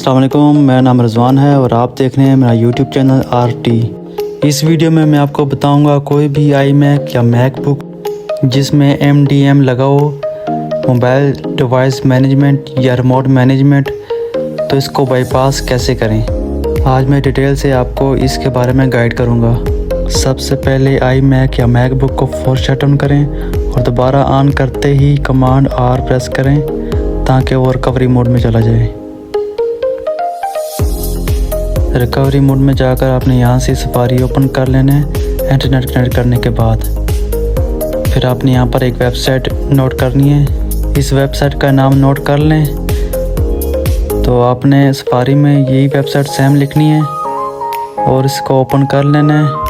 अस्सलाम वालेकुम, मेरा नाम रज़वान है और आप देख रहे हैं मेरा यूट्यूब चैनल RT। इस वीडियो में मैं आपको बताऊंगा कोई भी iMac या मैकबुक जिसमें MDM लगा हो, मोबाइल डिवाइस मैनेजमेंट या रिमोट मैनेजमेंट, तो इसको बाईपास कैसे करें। आज मैं डिटेल से आपको इसके बारे में गाइड करूंगा। सबसे पहले iMac या मैकबुक को फोर्स शट डाउन करें और दोबारा ऑन करते ही कमांड R प्रेस करें ताकि वो रिकवरी मोड में चला जाए। रिकवरी मोड में जाकर आपने यहाँ से सफारी ओपन कर लेना है इंटरनेट कनेक्ट करने के बाद। फिर आपने यहाँ पर एक वेबसाइट नोट करनी है, इस वेबसाइट का नाम नोट कर लें। तो आपने सफारी में यही वेबसाइट सेम लिखनी है और इसको ओपन कर लेना है।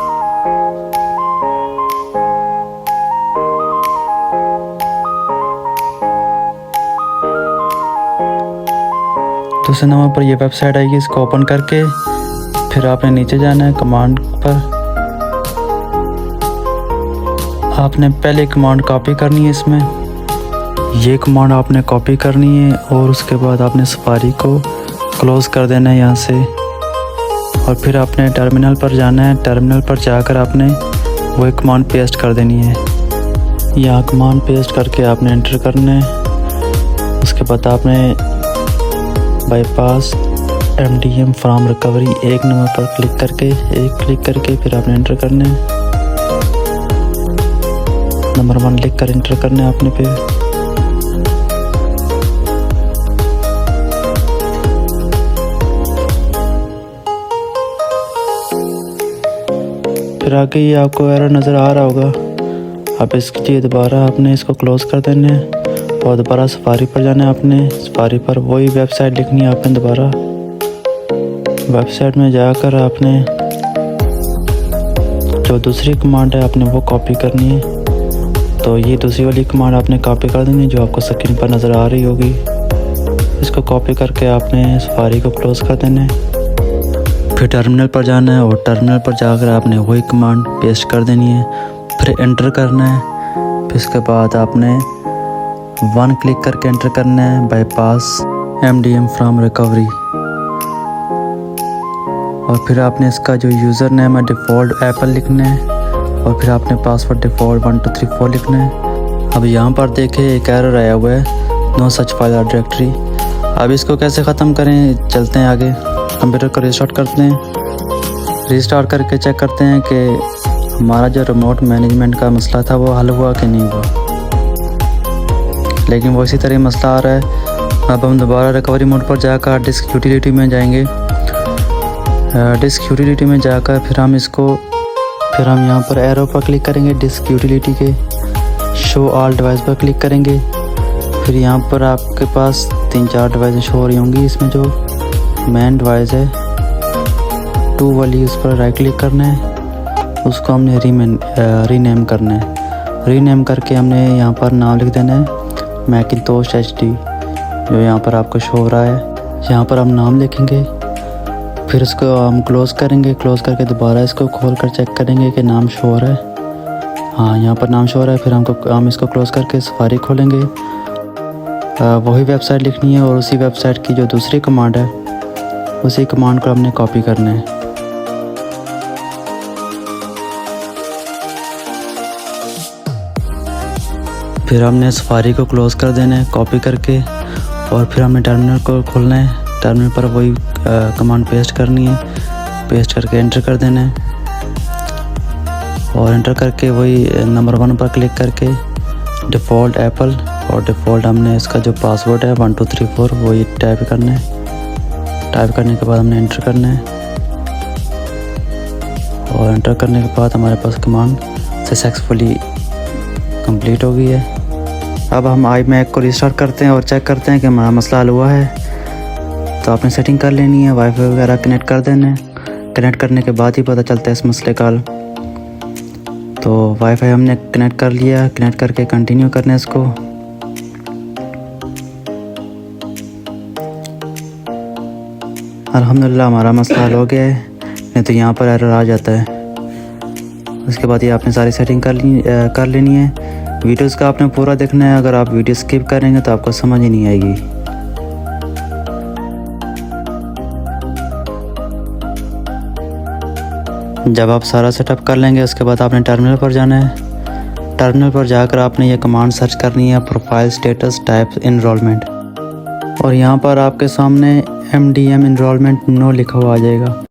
दूसरे नंबर पर यह वेबसाइट आएगी, इसको ओपन करके फिर आपने नीचे जाना है कमांड पर। आपने पहले कमांड कॉपी करनी है, इसमें ये कमांड आपने कॉपी करनी है और उसके बाद आपने सफारी को क्लोज कर देना है यहाँ से। और फिर आपने टर्मिनल पर जाना है, टर्मिनल पर जाकर आपने वही कमांड पेस्ट कर देनी है। यहाँ कमांड पेस्ट करके आपने एंटर करना है। उसके बाद आपने बाईपास MDM फ्रॉम रिकवरी एक नंबर पर क्लिक करके फिर आपने एंटर करना है। नंबर 1 लिख कर एंटर करना है आपने। फिर आगे ये आपको एरर नज़र आ रहा होगा। आप इसके लिए दोबारा आपने इसको क्लोज कर देना है और दोबारा सफारी पर जाना है। आपने सफारी पर वही वेबसाइट लिखनी है। आपने दोबारा वेबसाइट में जाकर आपने जो दूसरी कमांड है आपने वो कॉपी करनी है। तो ये दूसरी वाली कमांड आपने कॉपी कर देनी है जो आपको स्क्रीन पर नज़र आ रही होगी। इसको कॉपी करके आपने सफारी को क्लोज कर देना है। फिर टर्मिनल पर जाना है और टर्मिनल पर जाकर आपने वही कमांड पेस्ट कर देनी है, फिर एंटर करना है। फिर इसके बाद आपने 1 क्लिक करके एंटर करना है बाईपास MDM फ्रॉम रिकवरी। और फिर आपने इसका जो यूज़र नेम है डिफ़ॉल्ट एप्पल लिखना है और फिर आपने पासवर्ड डिफ़ॉल्ट 1234 लिखना है। अब यहाँ पर देखें एक एरर आया हुआ है, नो सच फाइल और डायरेक्टरी। अब इसको कैसे ख़त्म करें, चलते हैं आगे। कंप्यूटर को रिस्टार्ट करते हैं। रिस्टार्ट करके चेक करते हैं कि हमारा जो रिमोट मैनेजमेंट का मसला था वो हल हुआ कि नहीं हुआ, लेकिन वो इसी तरह मसला आ रहा है। अब हम दोबारा रिकवरी मोड पर जाकर डिस्क यूटिलिटी में जाएंगे। डिस्क यूटिलिटी में जाकर फिर हम यहाँ पर एरो पर क्लिक करेंगे, डिस्क यूटिलिटी के शो ऑल डिवाइस पर क्लिक करेंगे। फिर यहाँ पर आपके पास 3-4 डिवाइस शो हो रही होंगी। इसमें जो मेन डिवाइस है 2 वाली, उस पर राइट क्लिक करना है। उसको हमने रीनेम करना है। रीनेम करके हमने यहाँ पर नाम लिख देना है मैकिंटोश HD, जो यहाँ पर आपको शो हो रहा है। यहाँ पर हम नाम लिखेंगे, फिर इसको हम क्लोज़ करेंगे। क्लोज़ करके दोबारा इसको खोल कर चेक करेंगे कि नाम शो हो रहा है। हाँ, यहाँ पर नाम शो हो रहा है। फिर हम इसको क्लोज़ करके सफारी खोलेंगे। वही वेबसाइट लिखनी है और उसी वेबसाइट की जो दूसरी कमांड है उसी कमांड को हमने कॉपी करना है। फिर हमने सफारी को क्लोज़ कर देना है कॉपी करके और फिर हमने टर्मिनल को खोलना है। टर्मिनल पर वही कमांड पेस्ट करनी है, पेस्ट करके एंटर कर देना है। और एंटर करके वही नंबर 1 पर क्लिक करके डिफ़ॉल्ट एप्पल और डिफ़ॉल्ट हमने इसका जो पासवर्ड है 1234 वही टाइप करना है। टाइप करने के बाद हमने एंटर करना है और एंटर करने के बाद हमारे पास कमांड सक्सेसफुली कंप्लीट हो गई है। अब हम iMac को रिस्टार्ट करते हैं और चेक करते हैं कि हमारा मसला हल हुआ है। तो आपने सेटिंग कर लेनी है, वाईफाई वगैरह कनेक्ट कर देना है। कनेक्ट करने के बाद ही पता चलता है इस मसले का हल। तो वाईफाई हमने कनेक्ट कर लिया, कनेक्ट करके कंटिन्यू करना है इसको। अल्हम्दुलिल्लाह हमारा मसला हल हो गया है, नहीं तो यहाँ पर एरर आ जाता है। उसके बाद ये आपने सारी सेटिंग कर लेनी है। वीडियोज़ का आपने पूरा देखना है। अगर आप वीडियो स्किप करेंगे तो आपको समझ ही नहीं आएगी। जब आप सारा सेटअप कर लेंगे उसके बाद आपने टर्मिनल पर जाना है। टर्मिनल पर जाकर आपने ये कमांड सर्च करनी है, प्रोफाइल स्टेटस टाइप इनरोलमेंट, और यहाँ पर आपके सामने MDM इनरोलमेंट नो लिखा हुआ आ जाएगा।